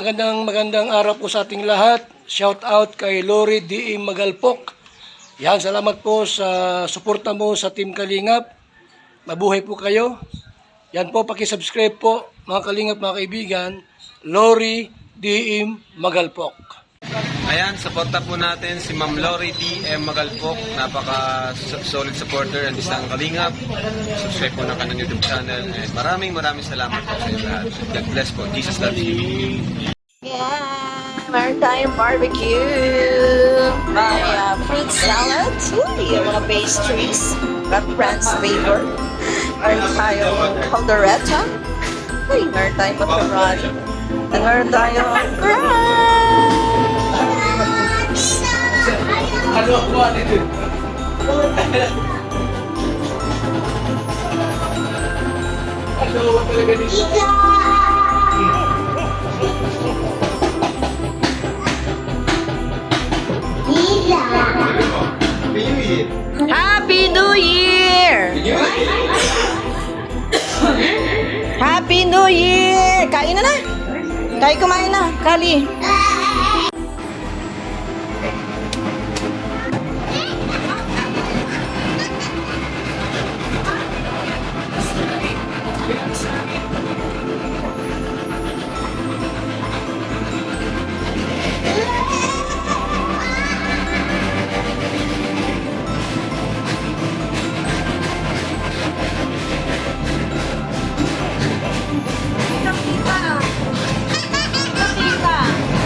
magandang araw po sa ating lahat. Shout out kay Lori D. Magalpok. Yan, salamat po sa suporta mo sa Team Kalingap. Mabuhay po kayo. Yan po, paki-subscribe po mga Kalingap, mga kaibigan. Lori D. Magalpok. Ayan, supporta po natin si Ma'am Lori D. Magalpok. Napaka-solid supporter and isang Kalingap. Subscribe po na kanyang YouTube channel. And maraming salamat po sa inyo lahat. God bless po. Jesus loves you. Yeah, maritime barbecue. My fruit salad. Uy, mga pastries. Got Fran's flavor. Meron tayong caldereta. Uy, meron tayong macaroni. And meron tayong crabs. Ano dito? Ano talaga dito? Happy New Year! Happy New Year! Kain na! Kain, kumain na, Kali.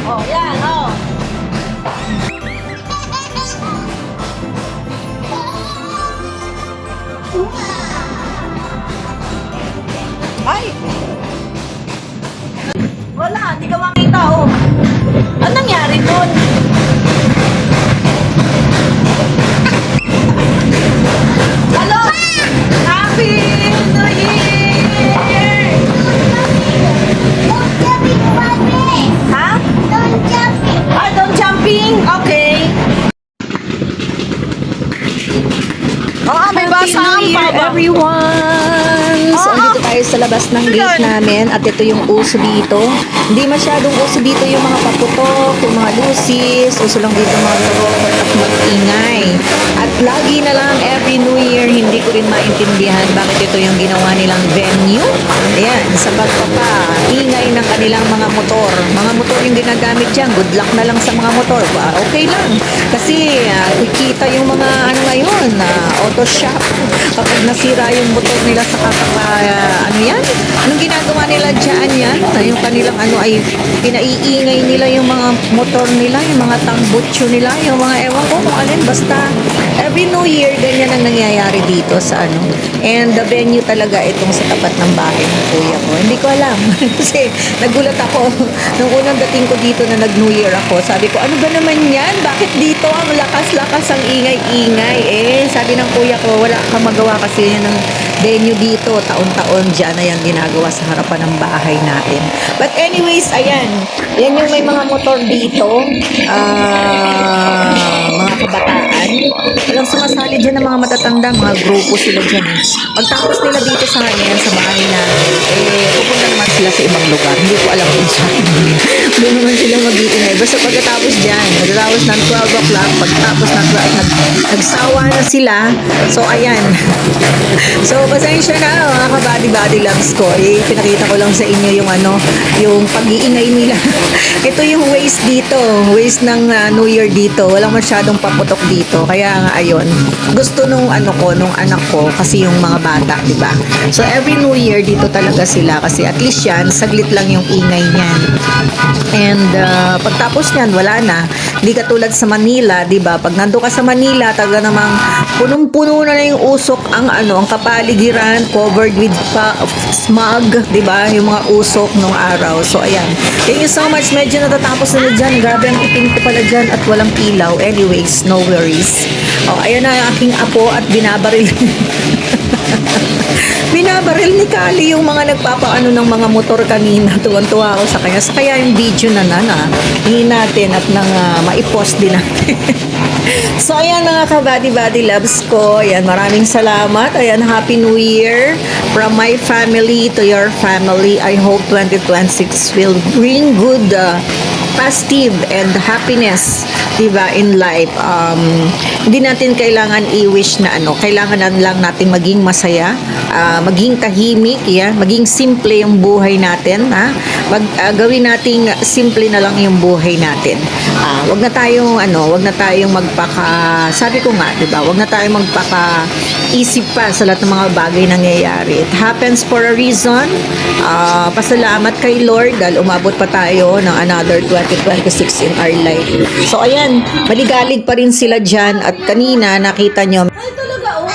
Oh, yan, oh. Ay! Wala, hindi ka makita, oh. Anong nangyari dun? Hello! Happy New Year! Ha? Ah, don't jumping? Okay. Oh, may basang pa ba? Everyone! So, andito tayo sa labas ng gate namin at ito yung uso dito. Hindi masyadong uso dito yung mga paputok, yung mga lusis, uso lang dito mga robot at mag-ingay. At lagi na lang every New Year, hindi ko rin maintindihan bakit ito yung ginawa nilang venue. Ayan, sa pagpapa-ingay ng kanilang mga motor. Mga motor yung ginagamit dyan, good luck na lang sa mga motor. Okay lang. Kasi kikita yung mga ano ngayon, auto shop. Kapag nasira yung motor nila sa ano yan? Anong ginagawa nila dyan yan? Yung kanilang ano ay pinaiingay nila yung mga motor nila, yung mga tambutso nila, yung mga ewan ko kung alin. Basta every New Year, ganyan ang nangyayari dito sa ano. And the venue talaga itong sa tapat ng bahay ng kuya ko. Hindi ko alam. Kasi nagulat ako nung unang dating ko dito na nag-New Year ako. Sabi ko, ano ba naman yan? Bakit dito ang lakas-lakas ang ingay-ingay? Sabi ng kuya ko, wala kang magawa kasi yan ng venue dito. Taon-taon dyan na yan ginagawa sa harapan ng bahay natin. But anyways, ayan. Yan yung may mga motor dito. Mga kabataan. Walang sumasali dyan ng mga matatanda. Mga grupo sila dyan. Pagtapos nila dito sa kanyan, sa bahay natin, pupunta naman sila sa ibang lugar. Hindi ko alam kung saan. Doon naman sila mag-iingay. Basta pagkatapos dyan, pagkatapos ng 12 o'clock, pagkatapos ng 12, nagsawa na sila. So, ayan. So, pasensya na mga kabady-body loves ko. Pinakita ko lang sa inyo yung ano, yung pag-iingay nila. Ito yung waste dito. Waste ng New Year dito. Walang masyadong paputok dito. Kaya nga, ayun. Gusto nung ano ko, nung anak ko, kasi yung mga bata, di ba? So, every New Year dito talaga sila. Kasi at least yan, saglit lang yung ingay niyan. And, pagtapos niyan, wala na. Hindi katulad sa Manila, di ba? Pag nando ka sa Manila, talaga namang punong-puno na yung usok ang ano, ang kapaligiran, covered with smog, di ba? Yung mga usok nung araw. So, ayan. Thank you so much. Medyo natatapos na dyan. Grabe ang itim ko pala dyan at walang ilaw. Anyways, no worries. Oh, ayan na ang aking apo at binabaril. Binabaril ni Kali yung mga nagpapaano ng mga motor kanina. Tuwan-tuwa ako sa kanya. Sa kaya yung video na hingin natin at nang maipost din natin. So, ayan mga ka-body loves ko. Ayan, maraming salamat. Ayan, Happy New Year from my family to your family. I hope 2026 will bring good, positive and happiness, diba, in life. Hindi natin kailangan i-wish na kailangan lang natin maging masaya, maging tahimik, maging simple yung buhay natin, gawin nating simple na lang yung buhay natin. Wag na tayong sabi ko nga, diba, wag na tayong magpaka-isip pa sa lahat ng mga bagay nangyayari. It happens for a reason. Pasalamat kay Lord dahil umabot pa tayo ng another 2026 in our life. So, ayan, maligalig pa rin sila dyan at kanina nakita nyo. Ay, talaga, oh.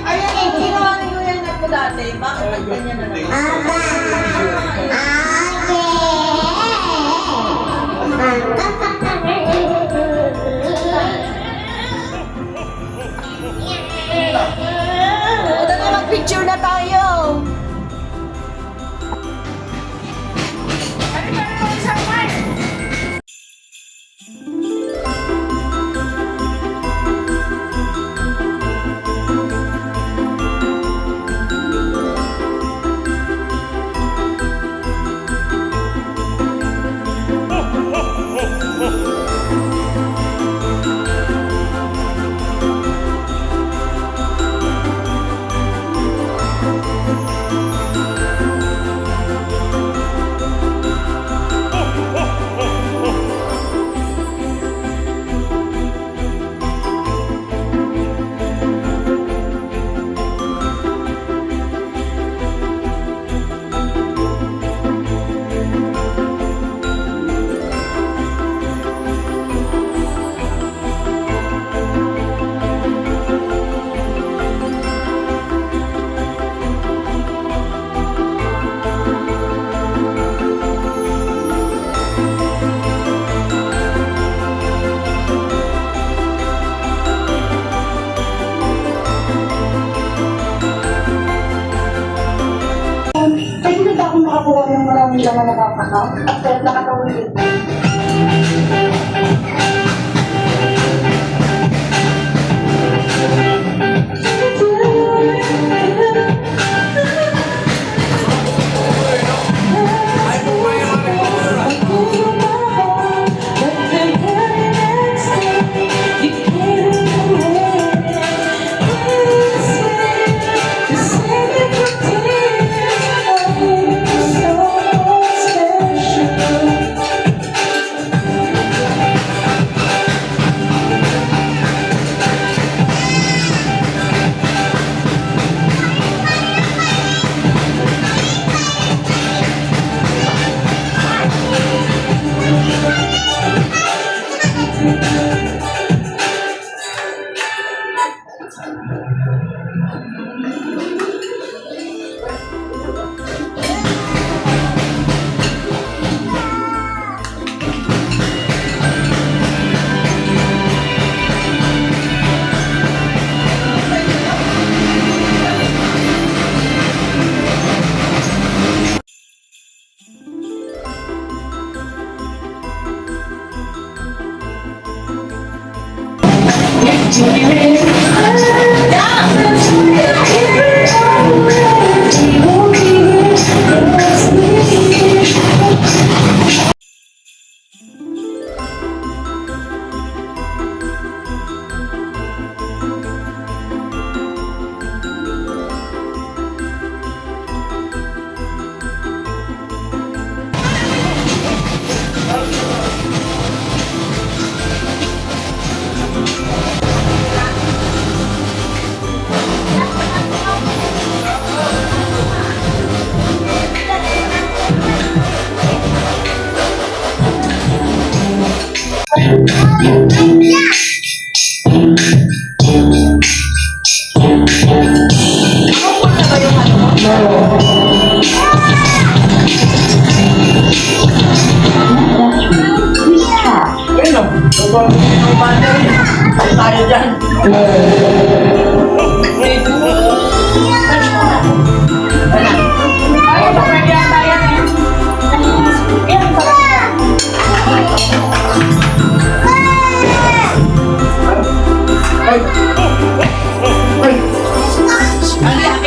Ayan, ginawa ni Kuya Nat ko dati. Bakit nagganyan na naman? Picture na tayo. Pwede ba akong makakuha ng maraming laman na kakakaw? At nakakawin.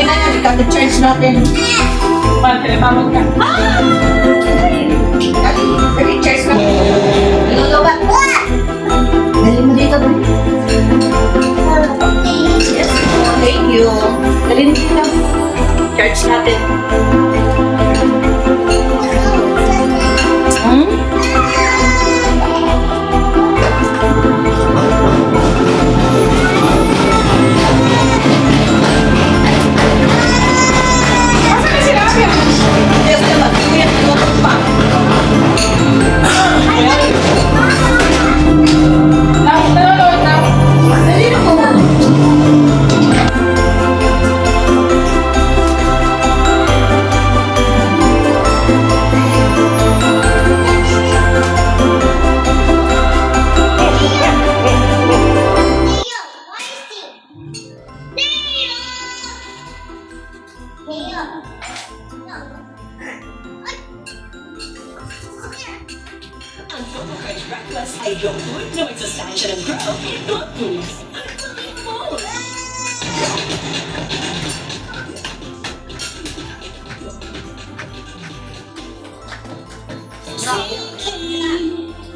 Okay na yan, ika-charge natin. Tawag ka. Dali, charge natin. Nilulubat. Dali mo dito. Yes, thank you. Dali dito. Charge natin. Yes, diba? Kuya, tutok pa. Dali na po.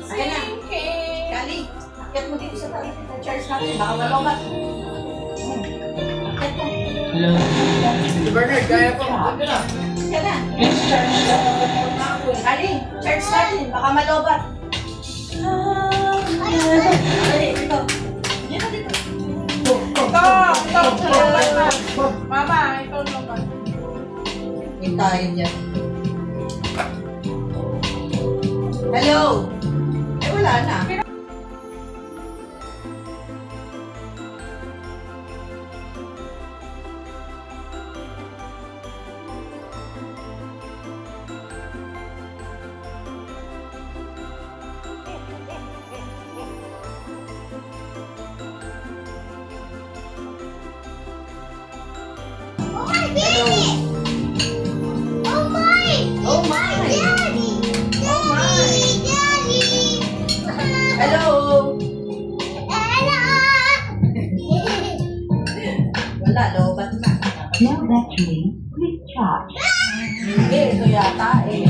Ayan na. Kali, akit mo dito sa tabi. Charge natin. Baka malobat. Akit mo. Bernard, kaya po. Ayan na. Kali, charge natin. Baka malobat. Dali, dito. Dito, dito. Mama, ito naman. Hintayin niya. Hello? Eh, wala na. Oh my! Hello? Wala, lobat na. No battery, please charge. Hindi, ito yata eh.